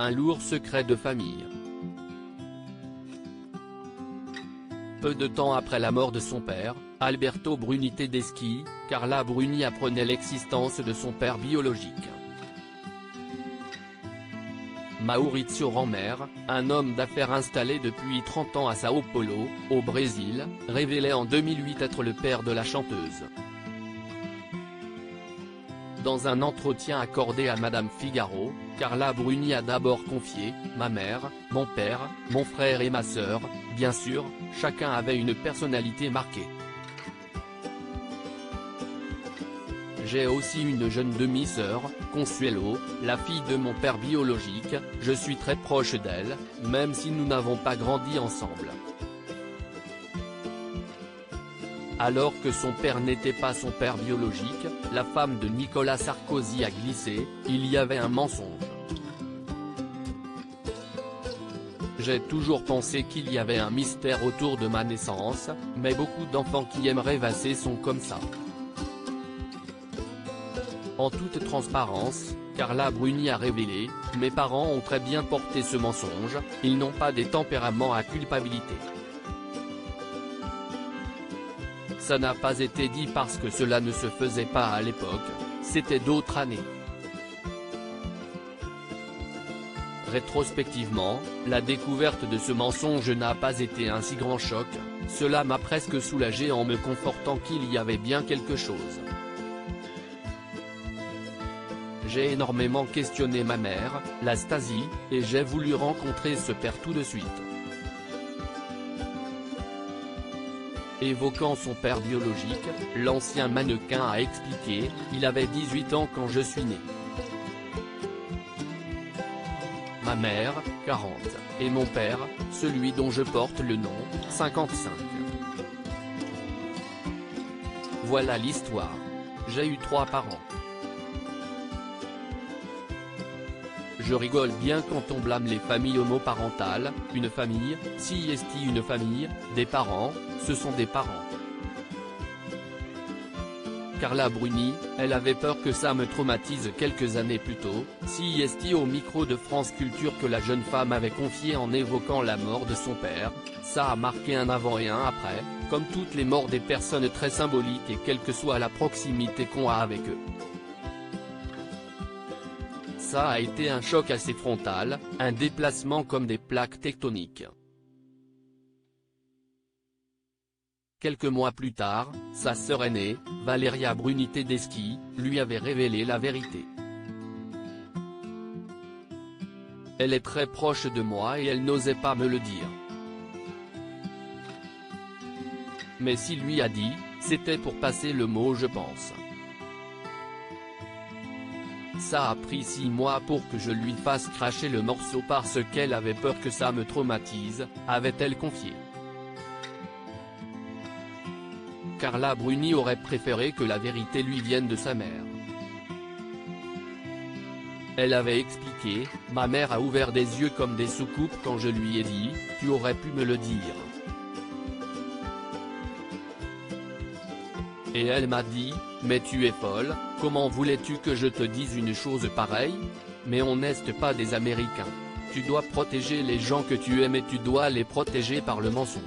un lourd secret de famille. Peu de temps après la mort de son père, Alberto Bruni Tedeschi, Carla Bruni apprenait l'existence de son père biologique. Maurizio Rammer, un homme d'affaires installé depuis 30 ans à Sao Paulo, au Brésil, révélait en 2008 être le père de la chanteuse. Dans un entretien accordé à Madame Figaro, Carla Bruni a d'abord confié « Ma mère, mon père, mon frère et ma sœur, bien sûr, chacun avait une personnalité marquée. J'ai aussi une jeune demi-sœur, Consuelo, la fille de mon père biologique, je suis très proche d'elle, même si nous n'avons pas grandi ensemble. » Alors que son père n'était pas son père biologique, la femme de Nicolas Sarkozy a glissé, il y avait un mensonge. J'ai toujours pensé qu'il y avait un mystère autour de ma naissance, mais beaucoup d'enfants qui aiment rêvasser sont comme ça. En toute transparence, Carla Bruni a révélé « Mes parents ont très bien porté ce mensonge, ils n'ont pas des tempéraments à culpabilité. Ça n'a pas été dit parce que cela ne se faisait pas à l'époque, c'était d'autres années. » Rétrospectivement, la découverte de ce mensonge n'a pas été un si grand choc, cela m'a presque soulagé en me confortant qu'il y avait bien quelque chose. J'ai énormément questionné ma mère, la Stasi, et j'ai voulu rencontrer ce père tout de suite. Évoquant son père biologique, l'ancien mannequin a expliqué « Il avait 18 ans quand je suis né. Ma mère, 40, et mon père, celui dont je porte le nom, 55. Voilà l'histoire. J'ai eu 3 parents. Je rigole bien quand on blâme les familles homoparentales, une famille, si est une famille, des parents, ce sont des parents. Carla Bruni, elle avait peur que ça me traumatise quelques années plus tôt, si est au micro de France Culture que la jeune femme avait confié en évoquant la mort de son père, ça a marqué un avant et un après, comme toutes les morts des personnes très symboliques et quelle que soit la proximité qu'on a avec eux. Ça a été un choc assez frontal, un déplacement comme des plaques tectoniques. Quelques mois plus tard, sa sœur aînée, Valeria Bruni Tedeschi, lui avait révélé la vérité. Elle est très proche de moi et elle n'osait pas me le dire. Mais s'il lui a dit, c'était pour passer le mot je pense. Ça a pris 6 mois pour que je lui fasse cracher le morceau parce qu'elle avait peur que ça me traumatise, avait-elle confié. Carla Bruni aurait préféré que la vérité lui vienne de sa mère. Elle avait expliqué, ma mère a ouvert des yeux comme des soucoupes quand je lui ai dit, tu aurais pu me le dire. Et elle m'a dit, mais tu es folle, comment voulais-tu que je te dise une chose pareille? Mais on n'est pas des Américains. Tu dois protéger les gens que tu aimes et tu dois les protéger par le mensonge.